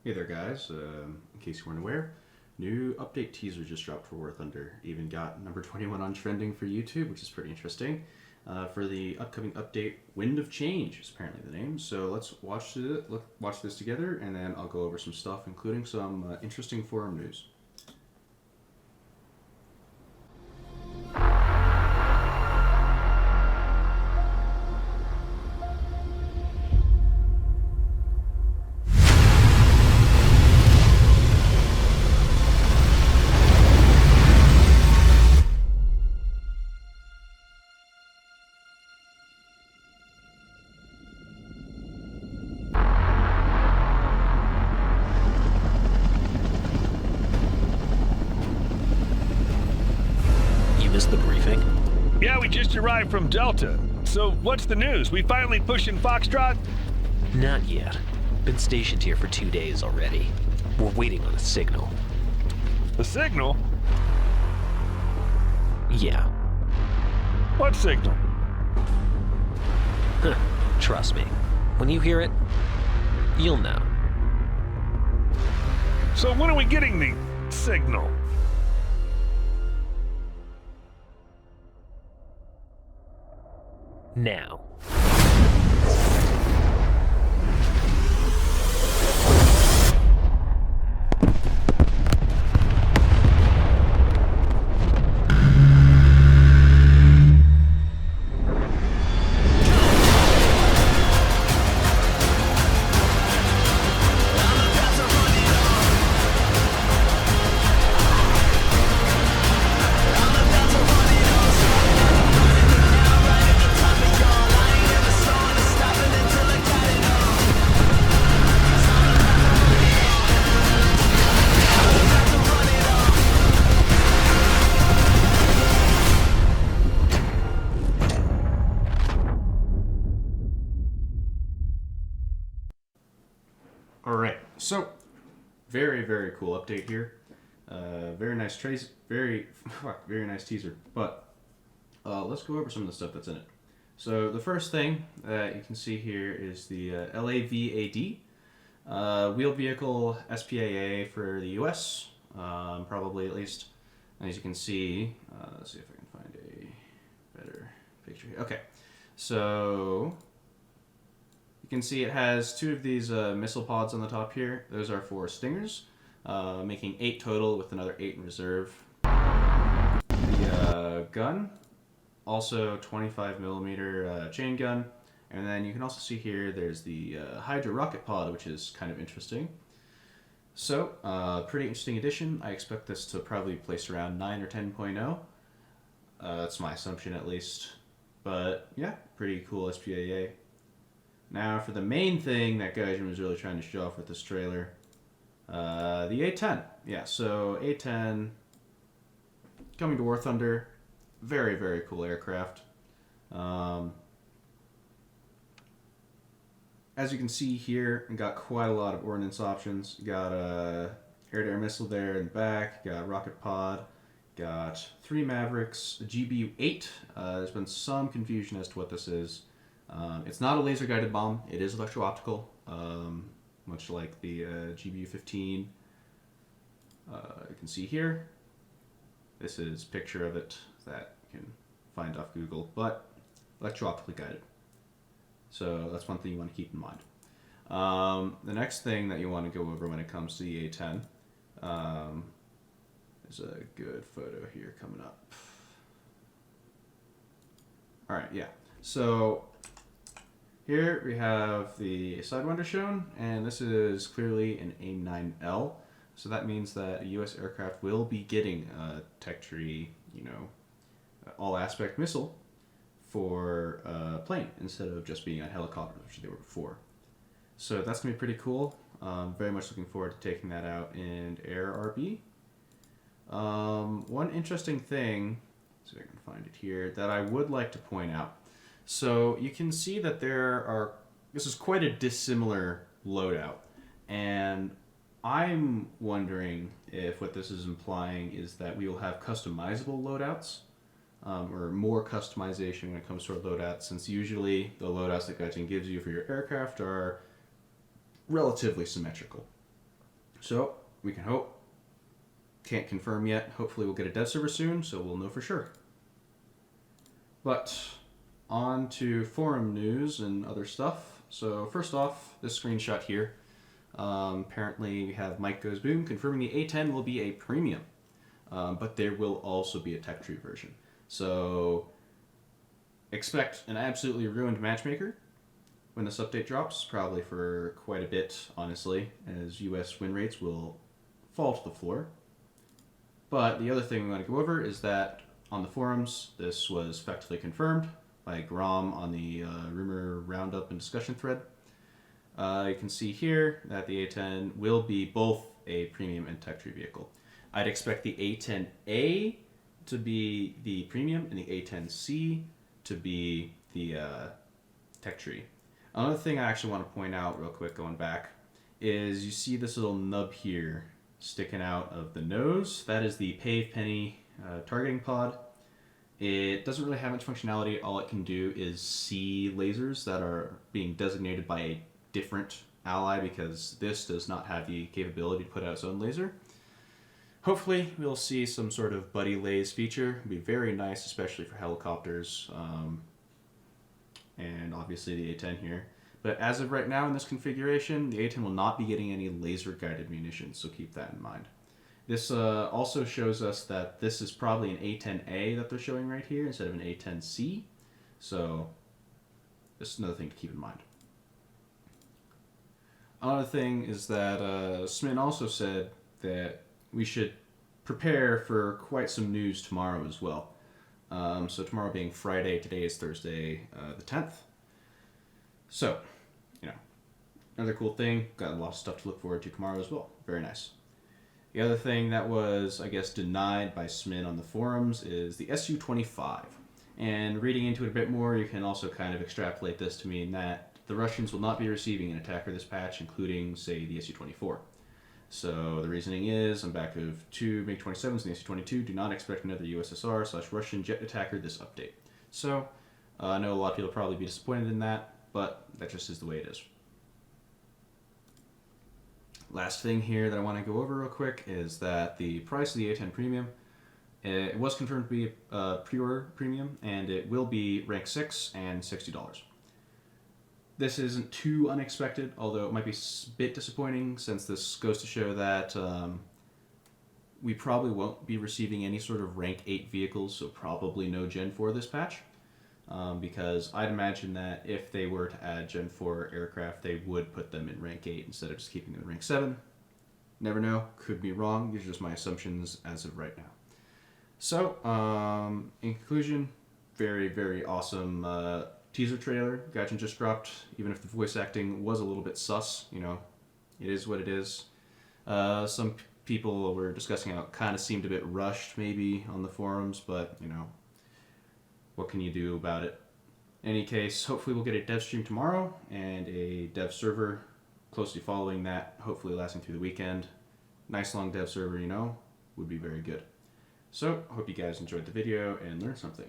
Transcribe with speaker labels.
Speaker 1: Hey there, guys. In case you weren't aware, new update teaser just dropped for Warthunder. Even got number 21 on trending for YouTube, which is pretty interesting. For the upcoming update, Wind of Change is apparently the name. So let's watch this together, and then I'll go over some stuff, including some interesting forum news.
Speaker 2: You missed the briefing?
Speaker 3: Yeah, we just arrived from Delta. So what's the news? We finally pushing Foxtrot?
Speaker 2: Not yet. Been stationed here for 2 days already. We're waiting on a signal.
Speaker 3: The signal?
Speaker 2: Yeah.
Speaker 3: What signal?
Speaker 2: Huh. Trust me. When you hear it, you'll know.
Speaker 3: So when are we getting the signal?
Speaker 2: Now.
Speaker 1: All right, so very cool update here. Very nice trace, very nice teaser. But let's go over some of the stuff that's in it. So the first thing that you can see here is the LAVAD wheeled vehicle SPAA for the U.S. Probably at least. As you can see, let's see if I can find a better picture here. Okay, so you can see it has two of these missile pods on the top here. Those are for Stingers, making 8 total with another 8 in reserve. The gun, also 25 millimeter chain gun. And then you can also see here there's the Hydra rocket pod, which is kind of interesting. So, pretty interesting addition. I expect this to probably place around 9 or 10.0. That's my assumption at least. But yeah, pretty cool SPAA. Now for the main thing that Gaijin was really trying to show off with this trailer, the A-10. Yeah, so A-10 coming to Warthunder, very cool aircraft. As you can see here, we got quite a lot of ordnance options. You got a air-to-air missile there in the back, you got rocket pod, got 3 Mavericks, a GBU-8. There's been some confusion as to what this is. It's not a laser-guided bomb. It is electro-optical, much like the GBU-15. You can see here. This is a picture of it that you can find off Google, but electro-optically guided. So that's one thing you want to keep in mind. The next thing that you want to go over when it comes to the A-10, there's a good photo here coming up. All right, yeah. So here we have the Sidewinder shown, and this is clearly an A9L. So that means that a U.S. aircraft will be getting a tech tree, all-aspect missile for a plane instead of just being on helicopters, which they were before. So that's going to be pretty cool. Very much looking forward to taking that out in Air RB. One interesting thing, see if I can find it here, that I would like to point out. So you can see that this is quite a dissimilar loadout. And I'm wondering if what this is implying is that we will have customizable loadouts, or more customization when it comes to our loadouts, since usually the loadouts that Gaijin gives you for your aircraft are relatively symmetrical. So we can hope. Can't confirm yet. Hopefully we'll get a dev server soon, so we'll know for sure. But on to forum news and other stuff. So first off, this screenshot here. Apparently we have Mike Goes Boom confirming the A10 will be a premium, but there will also be a tech tree version. So expect an absolutely ruined matchmaker when this update drops, probably for quite a bit, honestly, as US win rates will fall to the floor. But the other thing we want to go over is that on the forums, this was effectively confirmed by Grom on the rumor roundup and discussion thread. You can see here that the A10 will be both a premium and tech tree vehicle. I'd expect the A10A to be the premium and the A10C to be the tech tree. Another thing I actually want to point out real quick going back is you see this little nub here sticking out of the nose. That is the Pave Penny targeting pod. It doesn't really have much functionality. All it can do is see lasers that are being designated by a different ally, because this does not have the capability to put out its own laser. Hopefully we'll see some sort of buddy laze feature. It'd be very nice, especially for helicopters, and obviously the A10 here. But as of right now in this configuration, the A10 will not be getting any laser guided munitions, so keep that in mind. This also shows us that this is probably an A10A that they're showing right here instead of an A10C, so this is another thing to keep in mind. Another thing is that Smin also said that we should prepare for quite some news tomorrow as well. So tomorrow being Friday, today is Thursday the 10th. So, another cool thing, got a lot of stuff to look forward to tomorrow as well. Very nice. The other thing that was, I guess, denied by Smin on the forums is the Su-25. And reading into it a bit more, you can also kind of extrapolate this to mean that the Russians will not be receiving an attacker this patch, including, say, the Su-24. So the reasoning is, on back of 2 MiG-27s and the Su-22, do not expect another USSR/Russian jet attacker this update. So I know a lot of people will probably be disappointed in that, but that just is the way it is. Last thing here that I want to go over real quick is that the price of the A10 Premium, it was confirmed to be a pre-order premium, and it will be rank 6 and $60. This isn't too unexpected, although it might be a bit disappointing, since this goes to show that we probably won't be receiving any sort of rank 8 vehicles, so probably no Gen 4 this patch. Because I'd imagine that if they were to add Gen 4 aircraft, they would put them in rank 8 instead of just keeping them in rank 7. Never know, could be wrong. These are just my assumptions as of right now. So, in conclusion, very, very awesome teaser trailer Gaijin just dropped. Even if the voice acting was a little bit sus, it is what it is. Some people were discussing how it kind of seemed a bit rushed maybe on the forums, but what can you do about it? In any case, hopefully we'll get a dev stream tomorrow and a dev server closely following that, hopefully lasting through the weekend. Nice long dev server, would be very good. So, I hope you guys enjoyed the video and learned something.